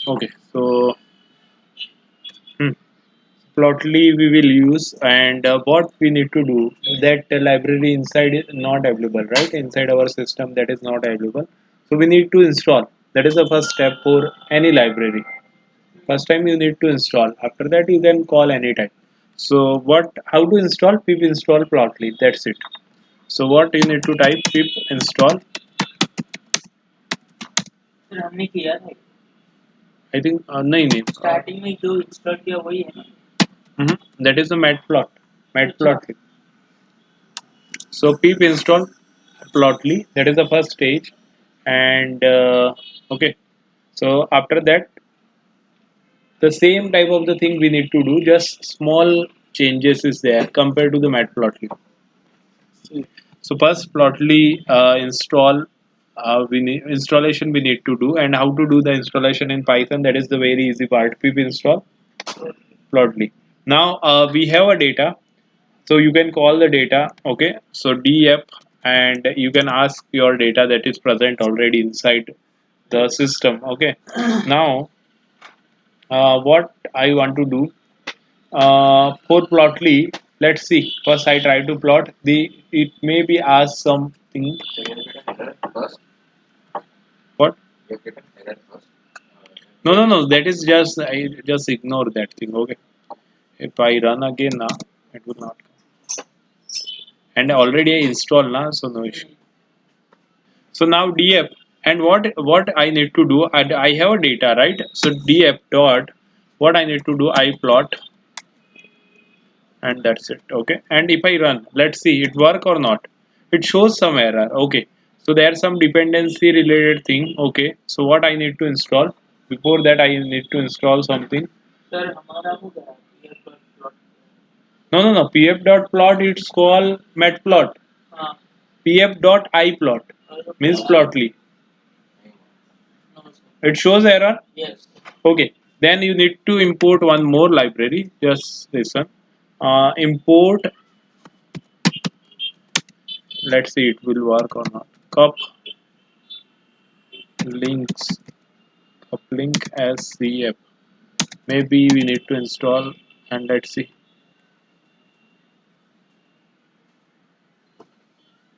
Okay, so hmm, Plotly we will use, and what we need to do, that library inside is not available, right? Inside our system that is not available. So we need to install. That is the first step for any library. First time you need to install. After that you can call anytime. So how to install? Pip install Plotly. That's it. So what you need to type, pip install. फिर हमने किया था I think नहीं नहीं. Starting में जो install किया वही है ना That is the matplot. अच्छा Matplot. So pip install Plotly. That is the first stage. And okay. So after that, the same type of the thing we need to do. Just small changes is there compared to the Matplotly. So first Plotly install. We need installation we need to do, and how to do the installation in Python. That is the very easy part. Pip install Plotly. Now we have a data, so you can call the data. Okay, so dep, and you can ask your data that is present already inside the system. Okay, now what I want to do for Plotly. Let's see. First, I try to plot the. It may be asked something. What? No, no, no. That is just I just ignore that thing. Okay. If I run again now, it will not come. And already I installed now, so no issue. So now df, and what I need to do, I have a data, right? So df dot, what I need to do, I plot, and that's it. Okay, and if I run, let's see it work or not. It shows some error. Okay, so there's some dependency related thing. Okay, so what I need to install, before that I need to install something. Sir हमारा हो गया ये plot No, no, no, pf dot plot, it's called matplot. हाँ Pf dot iplot means Plotly. No sir It shows error. Yes Okay, then you need to import one more library. Just listen. Import. Let's see, it will work or not. Cup links. Cup link as CF. Maybe we need to install, and let's see.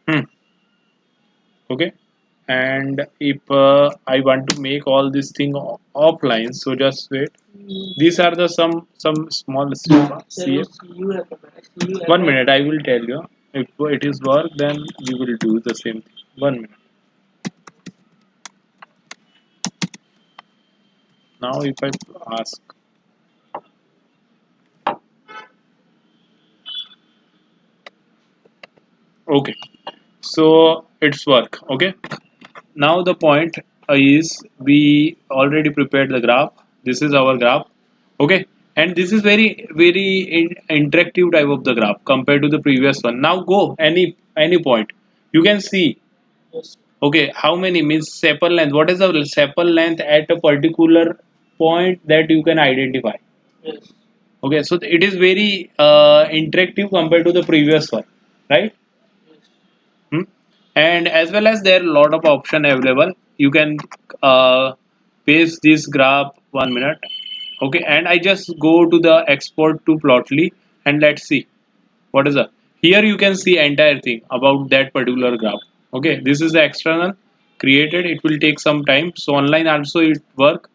Hmm. Okay. And if I want to make all this thing offline, so just wait. These are the some small steps. Sir वो CF. CU है CU है 1 minute, I will tell you. If it is work, then we will do the same thing. 1 minute. Now, if I ask, okay, so it's work. Okay. Now the point is we already prepared the graph. This is our graph. Okay, and this is very interactive type of the graph compared to the previous one. Now go any point. You can see. Yes Okay, how many means sepal length? What is the sepal length at a particular point that you can identify? Yes Okay, so it is very interactive compared to the previous one, right? Yes Hmm? And as well as there are a lot of option available. You can paste this graph. 1 minute. Okay, and I just go to the export to Plotly, and let's see what is the here you can see entire thing about that particular graph. Okay, this is the external created. It will take some time, so online also it work.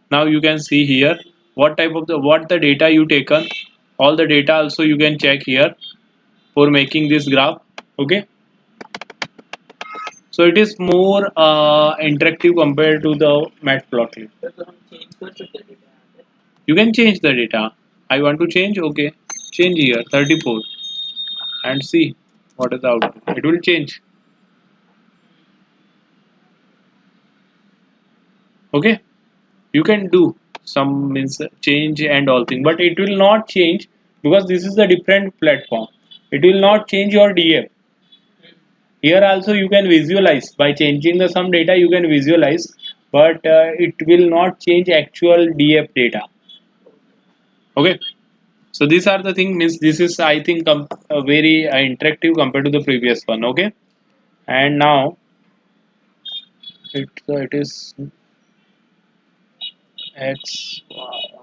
Now you can see here what type of the what the data you taken, all the data also you can check here for making this graph. Okay, so it is more interactive compared to the matplotlib. Sir तो हम change कर सकते हैं data यहाँ पे You can change the data. I want to change. Okay, change here 34 and see what is the output. It will change. Okay, you can do some means change and all thing, but it will not change because this is a different platform. It will not change your df. Here also you can visualize by changing the some data, you can visualize, but it will not change actual df data. Okay, so these are the thing means this is I think very interactive compared to the previous one. Okay, and now it is X,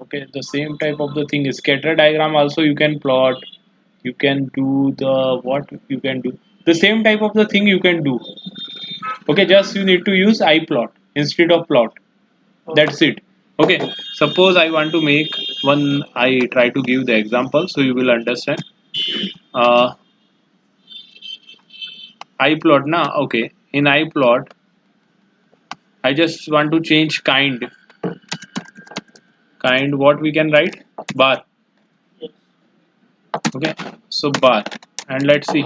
okay, the same type of the thing. Scatter diagram also you can plot. You can do the what you can do. The same type of the thing you can do. Okay, just you need to use iPlot instead of plot. Okay. That's it. Okay, suppose I want to make one. I try to give the example so you will understand. Uh, iPlot na. Okay, in iPlot, I just want to change kind. Kind what we can write bar. Yes. Okay, so bar, and let's see.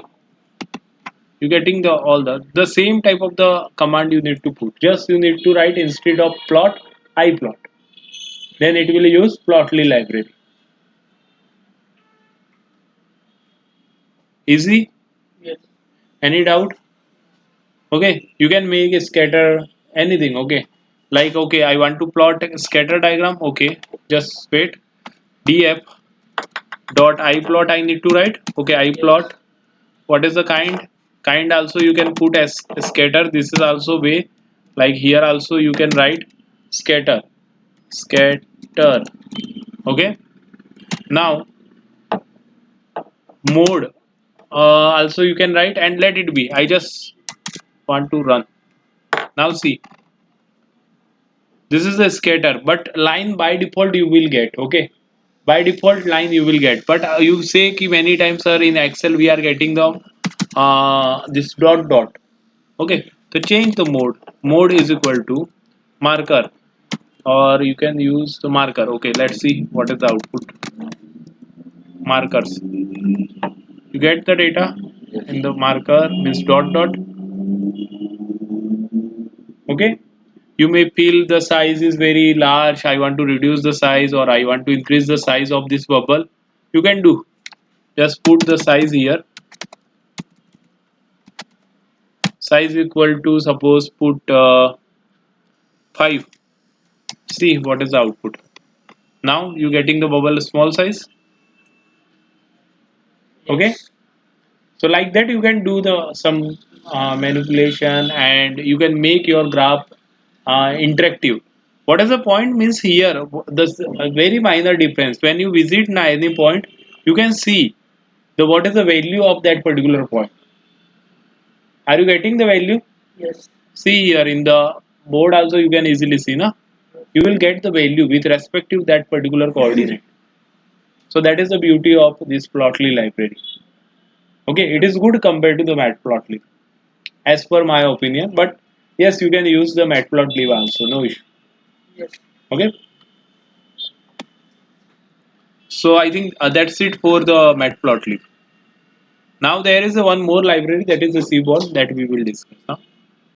You getting the all the same type of the command you need to put. Just you need to write instead of plot iPlot. Then it will use plotly library. Easy? Yes. Any doubt? Okay, you can make a scatter anything. Okay, like okay, I want to plot a scatter diagram. Okay, just wait. Df dot iPlot I need to write. Okay, Yes. iPlot. What is the kind? Kind also you can put as scatter. This is also way. Like here also you can write scatter. Scatter. Okay. Now mode. Also you can write and let it be. I just want to run. Now see, this is a scatter, but line by default you will get. Okay, by default line you will get, but you say ki many times sir in Excel we are getting the this dot dot. Okay, to change the mode, mode is equal to marker, or you can use the marker. Okay, let's see what is the output. Markers, you get the data Yes. in the marker means dot dot. Okay, you may feel the size is very large. I want to reduce the size, or I want to increase the size of this bubble. You can do, just put the size here. Size equal to, suppose put 5. See what is the output. Now you getting the bubble small size. Okay, Yes. so like that you can do the some manipulation, and you can make your graph interactive. What is the point means here, the very minor difference. When you visit any point, you can see the what is the value of that particular point. Are you getting the value? Yes. See here in the board also you can easily see na. You will get the value with respect to that particular coordinate. So that is the beauty of this plotly library. Okay, it is good compared to the matplotly as per my opinion, but yes, you can use the matplotlib also, no issue. Yes. Okay, so I think that's it for the matplotlib. Now there is one more library, that is the cboard, that we will discuss now.